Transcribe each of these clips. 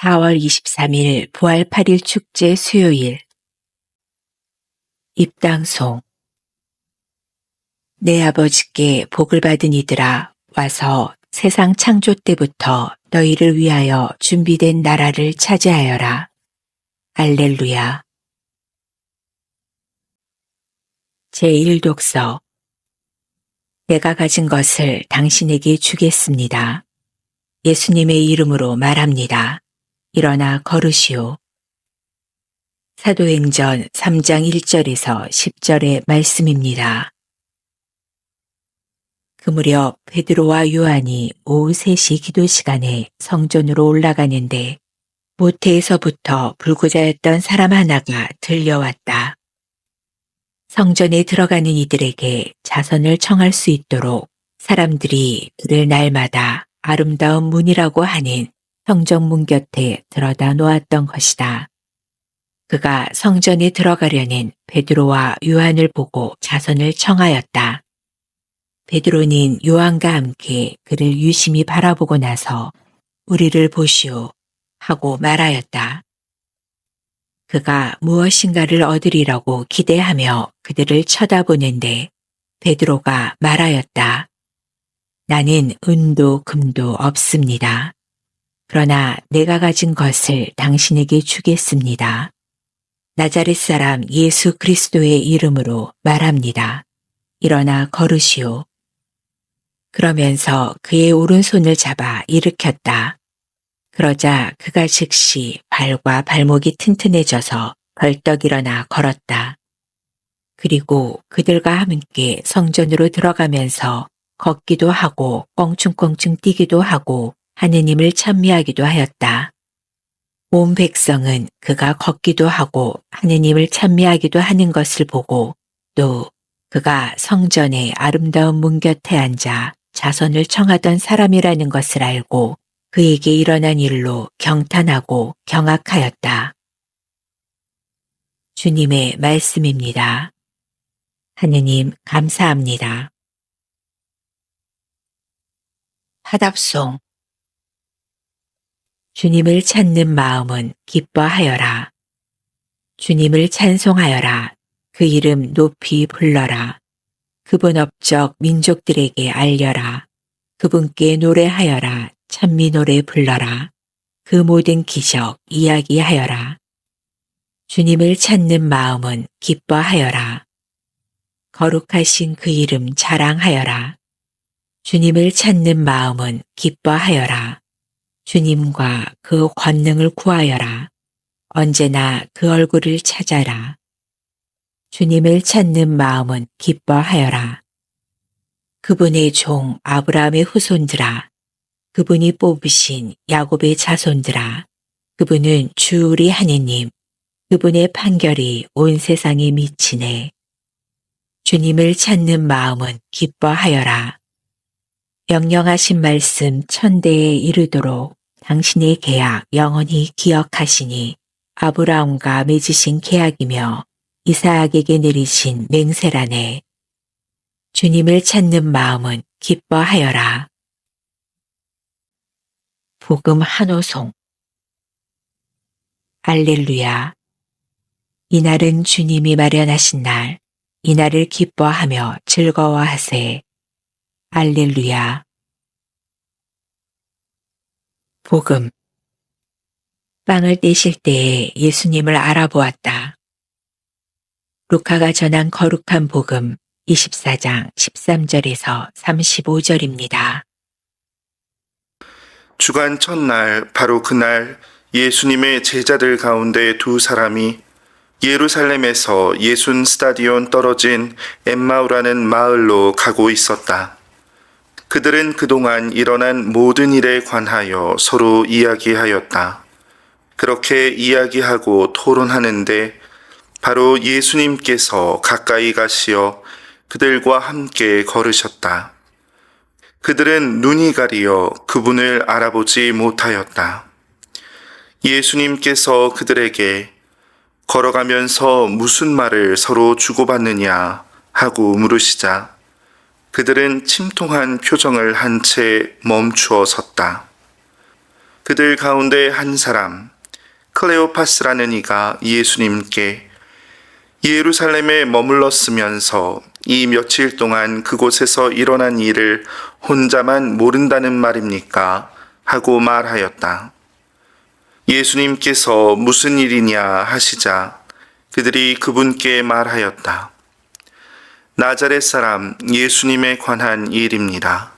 4월 23일 부활 8일 축제 수요일 입당송 내 아버지께 복을 받은 이들아 와서 세상 창조 때부터 너희를 위하여 준비된 나라를 차지하여라. 알렐루야. 제1독서 내가 가진 것을 당신에게 주겠습니다. 예수님의 이름으로 말합니다. 일어나 걸으시오. 사도행전 3장 1절에서 10절의 말씀입니다. 그 무렵 베드로와 요한이 오후 3시 기도 시간에 성전으로 올라가는데 모태에서부터 불구자였던 사람 하나가 들려왔다. 성전에 들어가는 이들에게 자선을 청할 수 있도록 사람들이 그를 날마다 아름다운 문이라고 하는 성전문 곁에 들어다 놓았던 것이다. 그가 성전에 들어가려는 베드로와 요한을 보고 자선을 청하였다. 베드로는 요한과 함께 그를 유심히 바라보고 나서 우리를 보시오 하고 말하였다. 그가 무엇인가를 얻으리라고 기대하며 그들을 쳐다보는데 베드로가 말하였다. 나는 은도 금도 없습니다. 그러나 내가 가진 것을 당신에게 주겠습니다. 나자렛 사람 예수 그리스도의 이름으로 말합니다. 일어나 걸으시오. 그러면서 그의 오른손을 잡아 일으켰다. 그러자 그가 즉시 발과 발목이 튼튼해져서 벌떡 일어나 걸었다. 그리고 그들과 함께 성전으로 들어가면서 걷기도 하고 껑충껑충 뛰기도 하고 하느님을 찬미하기도 하였다. 온 백성은 그가 걷기도 하고 하느님을 찬미하기도 하는 것을 보고 또 그가 성전의 아름다운 문 곁에 앉아 자선을 청하던 사람이라는 것을 알고 그에게 일어난 일로 경탄하고 경악하였다. 주님의 말씀입니다. 하느님 감사합니다. 화답송 주님을 찾는 마음은 기뻐하여라. 주님을 찬송하여라. 그 이름 높이 불러라. 그분 업적 민족들에게 알려라. 그분께 노래하여라. 찬미 노래 불러라. 그 모든 기적 이야기하여라. 주님을 찾는 마음은 기뻐하여라. 거룩하신 그 이름 자랑하여라. 주님을 찾는 마음은 기뻐하여라. 주님과 그 권능을 구하여라. 언제나 그 얼굴을 찾아라. 주님을 찾는 마음은 기뻐하여라. 그분의 종 아브라함의 후손들아. 그분이 뽑으신 야곱의 자손들아. 그분은 주 우리 하느님. 그분의 판결이 온 세상에 미치네. 주님을 찾는 마음은 기뻐하여라. 영영하신 말씀 천대에 이르도록 당신의 계약 영원히 기억하시니 아브라함과 맺으신 계약이며 이삭에게 내리신 맹세라네. 주님을 찾는 마음은 기뻐하여라. 복음 한호송 알렐루야. 이날은 주님이 마련하신 날, 이날을 기뻐하며 즐거워하세. 알렐루야. 복음 빵을 떼실 때에 예수님을 알아보았다. 루카가 전한 거룩한 복음 24장 13절에서 35절입니다. 주간 첫날 바로 그날 예수님의 제자들 가운데 두 사람이 예루살렘에서 예순 스타디온 떨어진 엠마우라는 마을로 가고 있었다. 그들은 그동안 일어난 모든 일에 관하여 서로 이야기하였다. 그렇게 이야기하고 토론하는데 바로 예수님께서 가까이 가시어 그들과 함께 걸으셨다. 그들은 눈이 가리어 그분을 알아보지 못하였다. 예수님께서 그들에게 걸어가면서 무슨 말을 서로 주고받느냐 하고 물으시자 그들은 침통한 표정을 한 채 멈추어 섰다. 그들 가운데 한 사람, 클레오파스라는 이가 예수님께 예루살렘에 머물렀으면서 이 며칠 동안 그곳에서 일어난 일을 혼자만 모른다는 말입니까? 하고 말하였다. 예수님께서 무슨 일이냐 하시자 그들이 그분께 말하였다. 나자렛 사람 예수님에 관한 일입니다.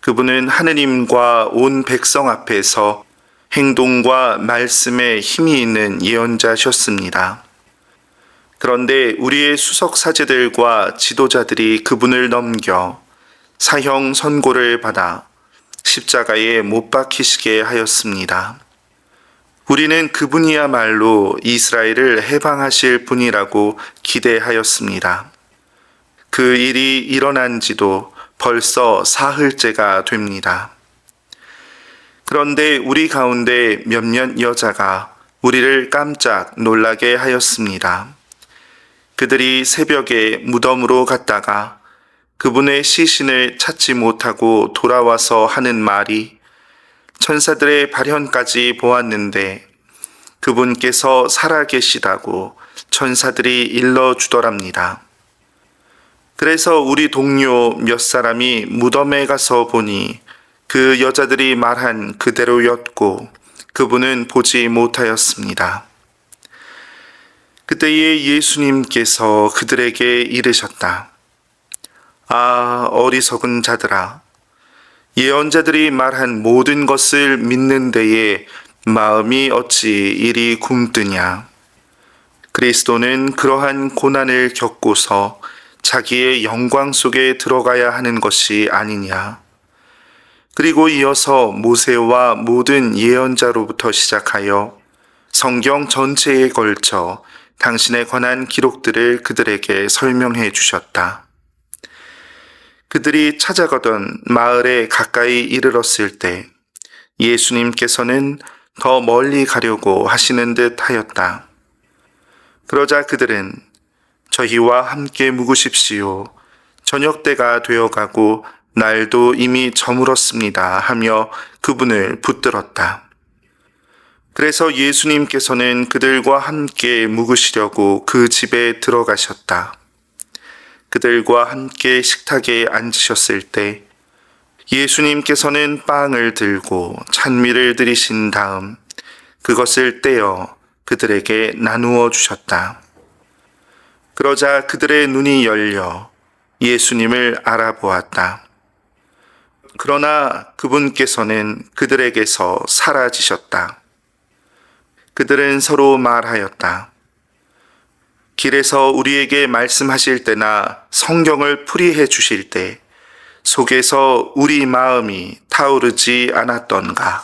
그분은 하느님과 온 백성 앞에서 행동과 말씀에 힘이 있는 예언자셨습니다. 그런데 우리의 수석 사제들과 지도자들이 그분을 넘겨 사형 선고를 받아 십자가에 못 박히시게 하였습니다. 우리는 그분이야말로 이스라엘을 해방하실 분이라고 기대하였습니다. 그 일이 일어난 지도 벌써 사흘째가 됩니다. 그런데 우리 가운데 몇몇 여자가 우리를 깜짝 놀라게 하였습니다. 그들이 새벽에 무덤으로 갔다가 그분의 시신을 찾지 못하고 돌아와서 하는 말이 천사들의 발현까지 보았는데 그분께서 살아계시다고 천사들이 일러주더랍니다. 그래서 우리 동료 몇 사람이 무덤에 가서 보니 그 여자들이 말한 그대로였고 그분은 보지 못하였습니다. 그때에 예수님께서 그들에게 이르셨다. 아, 어리석은 자들아! 예언자들이 말한 모든 것을 믿는 데에 마음이 어찌 이리 굼뜨냐. 그리스도는 그러한 고난을 겪고서 자기의 영광 속에 들어가야 하는 것이 아니냐. 그리고 이어서 모세와 모든 예언자로부터 시작하여 성경 전체에 걸쳐 당신에 관한 기록들을 그들에게 설명해 주셨다. 그들이 찾아가던 마을에 가까이 이르렀을 때 예수님께서는 더 멀리 가려고 하시는 듯 하였다. 그러자 그들은 저희와 함께 묵으십시오. 저녁 때가 되어가고 날도 이미 저물었습니다 하며 그분을 붙들었다. 그래서 예수님께서는 그들과 함께 묵으시려고 그 집에 들어가셨다. 그들과 함께 식탁에 앉으셨을 때 예수님께서는 빵을 들고 찬미를 드리신 다음 그것을 떼어 그들에게 나누어 주셨다. 그러자 그들의 눈이 열려 예수님을 알아보았다. 그러나 그분께서는 그들에게서 사라지셨다. 그들은 서로 말하였다. 길에서 우리에게 말씀하실 때나 성경을 풀이해 주실 때 속에서 우리 마음이 타오르지 않았던가.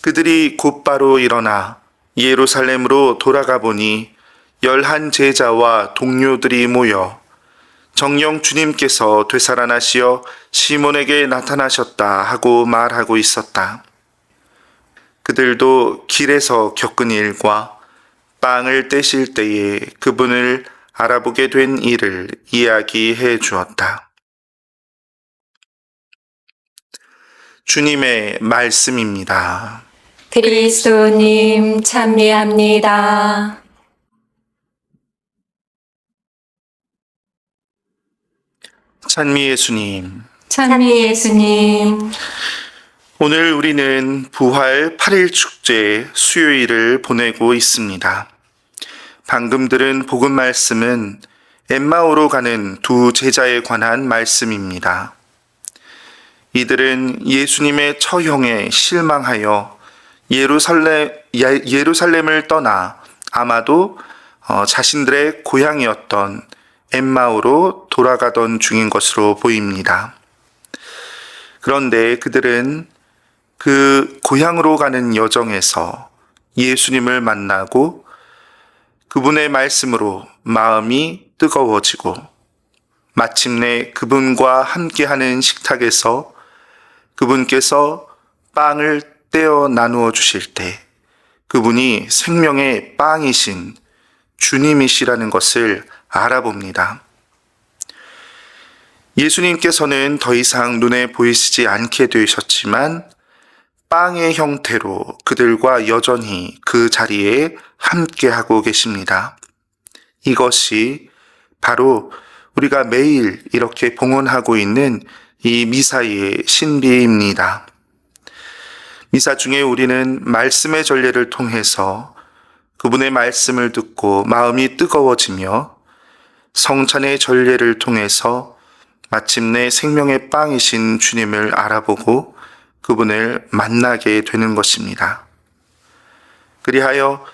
그들이 곧바로 일어나 예루살렘으로 돌아가 보니 11 제자와 동료들이 모여 정녕 주님께서 되살아나시어 시몬에게 나타나셨다 하고 말하고 있었다. 그들도 길에서 겪은 일과 빵을 떼실 때에 그분을 알아보게 된 일을 이야기해 주었다. 주님의 말씀입니다. 그리스도님 찬미합니다. 찬미 예수님. 찬미 예수님. 오늘 우리는 부활 8일 축제 수요일을 보내고 있습니다. 방금 들은 복음 말씀은 엠마오로 가는 두 제자에 관한 말씀입니다. 이들은 예수님의 처형에 실망하여 예루살렘을 떠나 아마도 자신들의 고향이었던 엠마오로 돌아가던 중인 것으로 보입니다. 그런데 그들은 그 고향으로 가는 여정에서 예수님을 만나고 그분의 말씀으로 마음이 뜨거워지고 마침내 그분과 함께하는 식탁에서 그분께서 빵을 떼어 나누어 주실 때 그분이 생명의 빵이신 주님이시라는 것을 알아봅니다. 예수님께서는 더 이상 눈에 보이시지 않게 되셨지만 빵의 형태로 그들과 여전히 그 자리에 함께하고 계십니다. 이것이 바로 우리가 매일 이렇게 봉헌하고 있는 이 미사의 신비입니다. 미사 중에 우리는 말씀의 전례를 통해서 그분의 말씀을 듣고 마음이 뜨거워지며 성찬의 전례를 통해서 마침내 생명의 빵이신 주님을 알아보고 그분을 만나게 되는 것입니다. 그리하여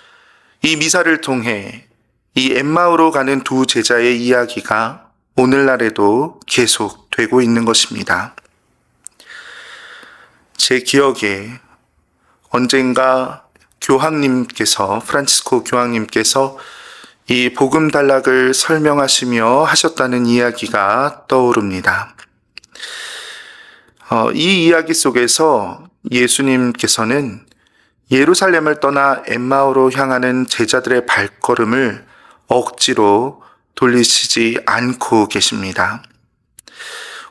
이 미사를 통해 이 엠마오로 가는 두 제자의 이야기가 오늘날에도 계속되고 있는 것입니다. 제 기억에 언젠가 프란치스코 교황님께서 이 복음 단락을 설명하시며 하셨다는 이야기가 떠오릅니다. 이 이야기 속에서 예수님께서는 예루살렘을 떠나 엠마오로 향하는 제자들의 발걸음을 억지로 돌리시지 않고 계십니다.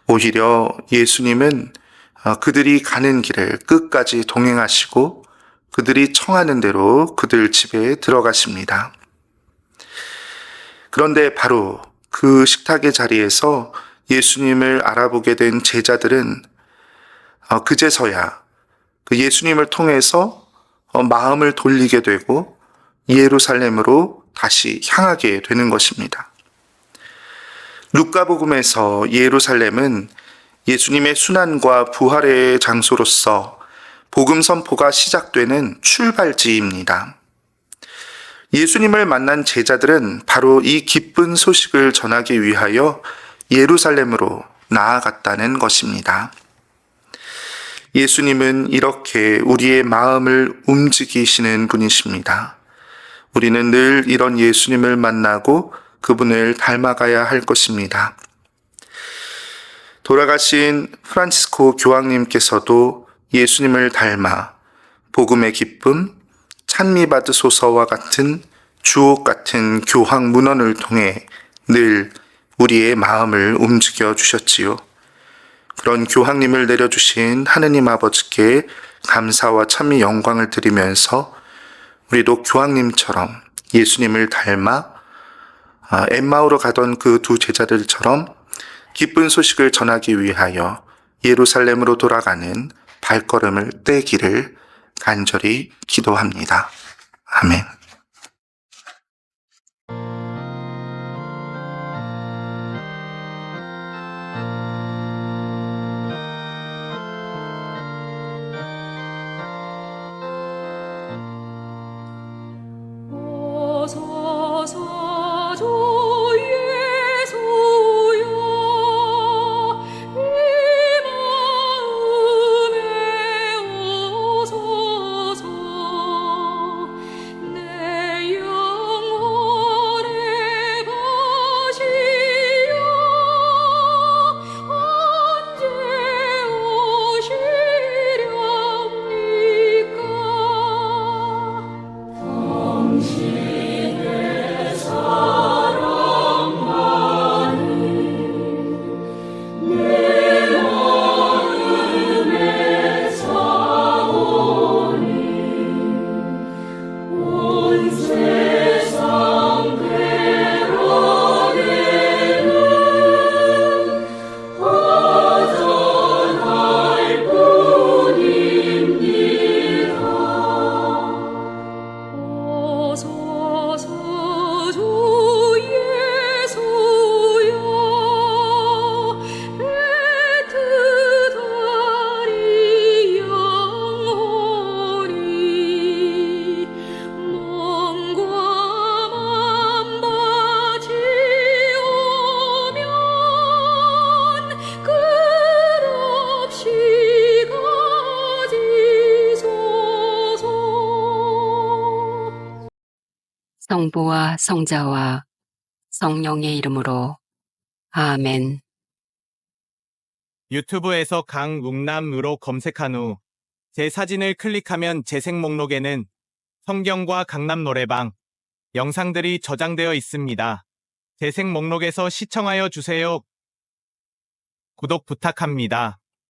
오히려 예수님은 그들이 가는 길을 끝까지 동행하시고 그들이 청하는 대로 그들 집에 들어가십니다. 그런데 바로 그 식탁의 자리에서 예수님을 알아보게 된 제자들은 그제서야 그 예수님을 통해서 마음을 돌리게 되고 예루살렘으로 다시 향하게 되는 것입니다. 루카복음에서 예루살렘은 예수님의 순환과 부활의 장소로서 복음 선포가 시작되는 출발지입니다. 예수님을 만난 제자들은 바로 이 기쁜 소식을 전하기 위하여 예루살렘으로 나아갔다는 것입니다. 예수님은 이렇게 우리의 마음을 움직이시는 분이십니다. 우리는 늘 이런 예수님을 만나고 그분을 닮아가야 할 것입니다. 돌아가신 프란치스코 교황님께서도 예수님을 닮아 복음의 기쁨, 찬미받으소서와 같은 주옥 같은 교황 문헌을 통해 늘 우리의 마음을 움직여 주셨지요. 그런 교황님을 내려주신 하느님 아버지께 감사와 찬미 영광을 드리면서 우리도 교황님처럼 예수님을 닮아 엠마오로 가던 그 두 제자들처럼 기쁜 소식을 전하기 위하여 예루살렘으로 돌아가는 발걸음을 떼기를 간절히 기도합니다. 아멘. 오소서 주 예수여 이 마음에 오소서 내 영혼의 것이여 언제 오시렵니까 오소서 주 예수여 애틋하리 영혼이 몸과 맘같이 오면 끝없이 가지소서. 성부와 성자와 성령의 이름으로 아멘. 유튜브에서 강웅남으로 검색한 후 제 사진을 클릭하면 재생 목록에는 성경과 강남 노래방 영상들이 저장되어 있습니다. 재생 목록에서 시청하여 주세요. 구독 부탁합니다.